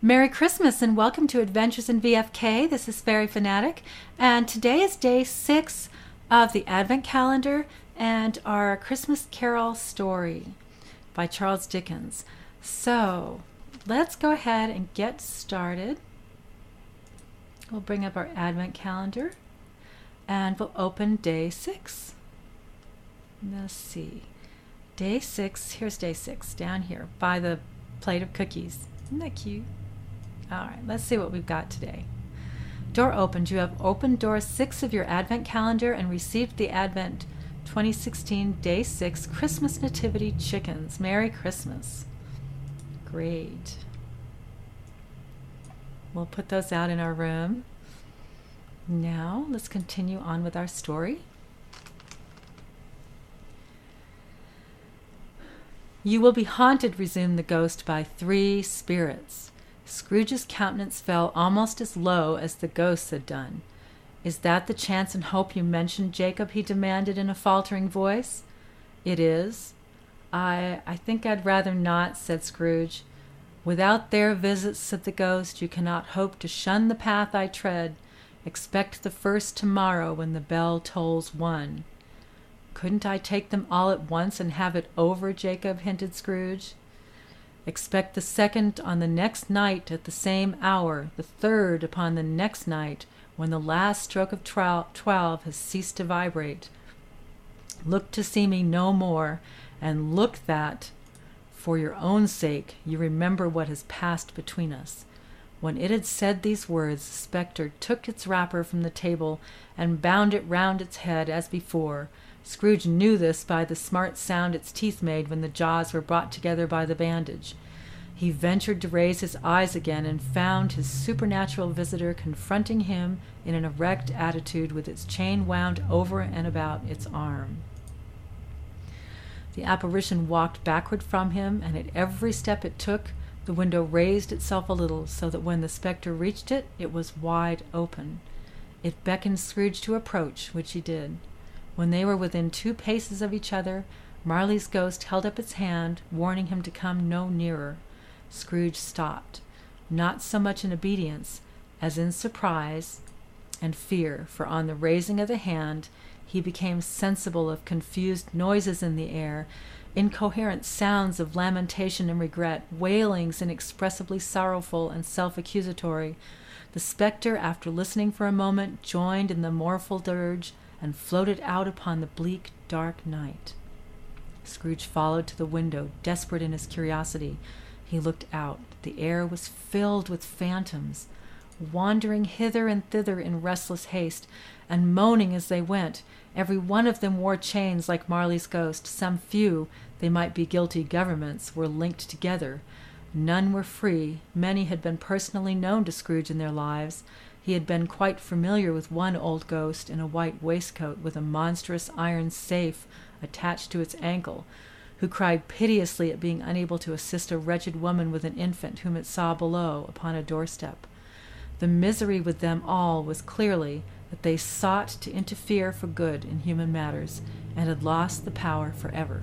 Merry Christmas and welcome to Adventures in VFK. This is Fairy Fanatic, and today is day 6 of the Advent Calendar and our Christmas Carol story by Charles Dickens. So let's go ahead and get started. We'll bring up our Advent Calendar and we'll open day 6. Let's see. Day 6, here's day 6 down here by the plate of cookies. Isn't that cute? All right, let's see what we've got today. Door opened. You have opened door 6 of your Advent Calendar and received the Advent 2016 Day 6 Christmas Nativity chickens. Merry Christmas. Great. We'll put those out in our room. Now, let's continue on with our story. You will be haunted, resumed the ghost, by 3 spirits. Scrooge's countenance fell almost as low as the ghost's had done. "Is that the chance and hope you mentioned, Jacob?" he demanded in a faltering voice. "It is." I think I'd rather not," said Scrooge. "Without their visits," said the ghost, "you cannot hope to shun the path I tread. Expect the first tomorrow when the bell tolls 1. "Couldn't I take them all at once and have it over, Jacob?" hinted Scrooge. "Expect the second on the next night at the same hour, the third upon the next night, when the last stroke of 12 has ceased to vibrate. Look to see me no more, and look that, for your own sake, you remember what has passed between us." When it had said these words, the spectre took its wrapper from the table and bound it round its head as before. Scrooge knew this by the smart sound its teeth made when the jaws were brought together by the bandage. He ventured to raise his eyes again and found his supernatural visitor confronting him in an erect attitude with its chain wound over and about its arm. The apparition walked backward from him, and at every step it took, the window raised itself a little, so that when the spectre reached it, it was wide open. It beckoned Scrooge to approach, which he did. When they were within 2 paces of each other, Marley's ghost held up its hand, warning him to come no nearer. Scrooge stopped, not so much in obedience as in surprise and fear, for on the raising of the hand he became sensible of confused noises in the air, incoherent sounds of lamentation and regret, wailings inexpressibly sorrowful and self-accusatory. The spectre, after listening for a moment, joined in the mournful dirge and floated out upon the bleak, dark night. Scrooge followed to the window, desperate in his curiosity. He looked out. The air was filled with phantoms, wandering hither and thither in restless haste, and moaning as they went. Every one of them wore chains like Marley's ghost. Some few, they might be guilty governments, were linked together. None were free. Many had been personally known to Scrooge in their lives. He had been quite familiar with one old ghost in a white waistcoat with a monstrous iron safe attached to its ankle, who cried piteously at being unable to assist a wretched woman with an infant whom it saw below upon a doorstep. The misery with them all was clearly that they sought to interfere for good in human matters, and had lost the power forever.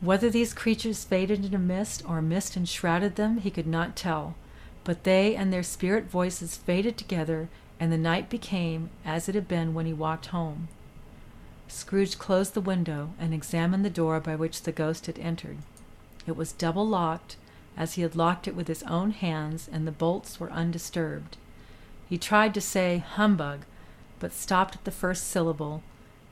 Whether these creatures faded into mist, or mist enshrouded them, he could not tell. But they and their spirit voices faded together, and the night became as it had been when he walked home. Scrooge closed the window and examined the door by which the ghost had entered. It was double locked, as he had locked it with his own hands, and the bolts were undisturbed. He tried to say "humbug," but stopped at the first syllable,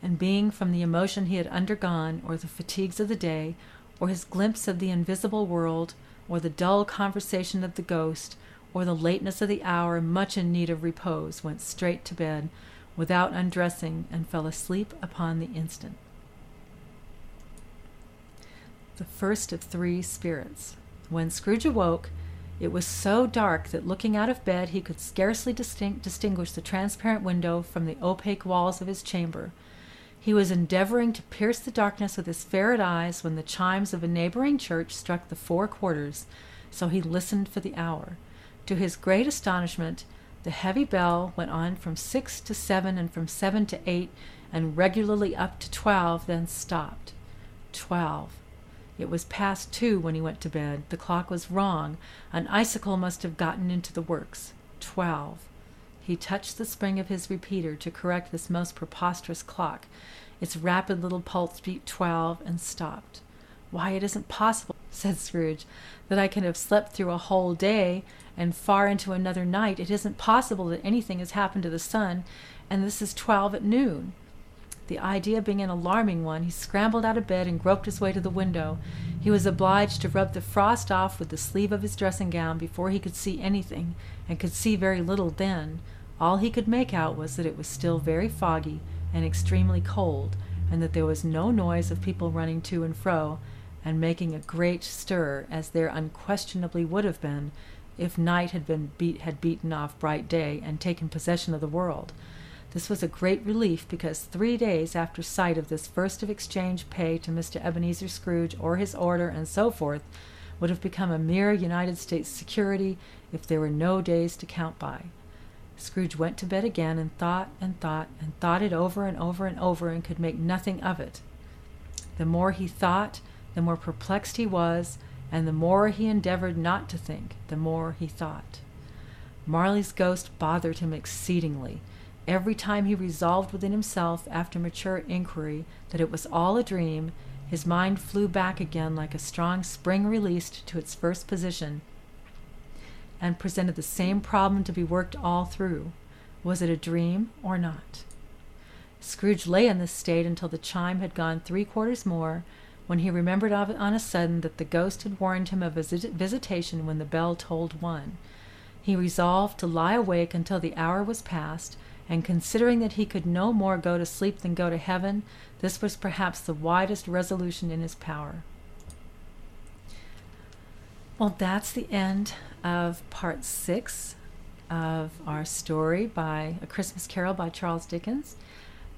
and being from the emotion he had undergone, or the fatigues of the day, or his glimpse of the invisible world, or the dull conversation of the ghost, or the lateness of the hour, much in need of repose, went straight to bed without undressing, and fell asleep upon the instant. The first of 3 spirits. When Scrooge awoke, it was so dark that looking out of bed he could scarcely distinguish the transparent window from the opaque walls of his chamber. He was endeavoring to pierce the darkness with his ferret eyes when the chimes of a neighboring church struck the 4 quarters, so he listened for the hour. To his great astonishment, the heavy bell went on from 6 to 7 and from 7 to 8 and regularly up to 12, then stopped. 12. It was past 2 when he went to bed. The clock was wrong. An icicle must have gotten into the works. 12. He touched the spring of his repeater to correct this most preposterous clock. Its rapid little pulse beat 12 and stopped. "Why, it isn't possible," said Scrooge, "that I can have slept through a whole day and far into another night. It isn't possible that anything has happened to the sun, and this is 12 at noon." The idea being an alarming one, he scrambled out of bed and groped his way to the window. He was obliged to rub the frost off with the sleeve of his dressing gown before he could see anything, and could see very little then. All he could make out was that it was still very foggy and extremely cold, and that there was no noise of people running to and fro, and making a great stir, as there unquestionably would have been if night had beaten off bright day and taken possession of the world. This was a great relief, because 3 days after sight of this first of exchange pay to Mr. Ebenezer Scrooge, or his order, and so forth, would have become a mere United States security if there were no days to count by. Scrooge went to bed again and thought and thought and thought it over and over and over, and could make nothing of it. The more he thought, the more perplexed he was, and the more he endeavored not to think, the more he thought. Marley's ghost bothered him exceedingly. Every time he resolved within himself, after mature inquiry, that it was all a dream, his mind flew back again like a strong spring released to its first position, and presented the same problem to be worked all through. Was it a dream or not? Scrooge lay in this state until the chime had gone 3/4 more, when he remembered on a sudden that the ghost had warned him of his visitation when the bell tolled 1. He resolved to lie awake until the hour was past, and considering that he could no more go to sleep than go to heaven, this was perhaps the widest resolution in his power. Well, that's the end of part 6 of our story by A Christmas Carol by Charles Dickens.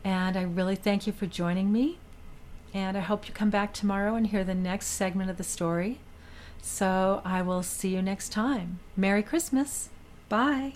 And I really thank you for joining me. And I hope you come back tomorrow and hear the next segment of the story. So I will see you next time. Merry Christmas. Bye.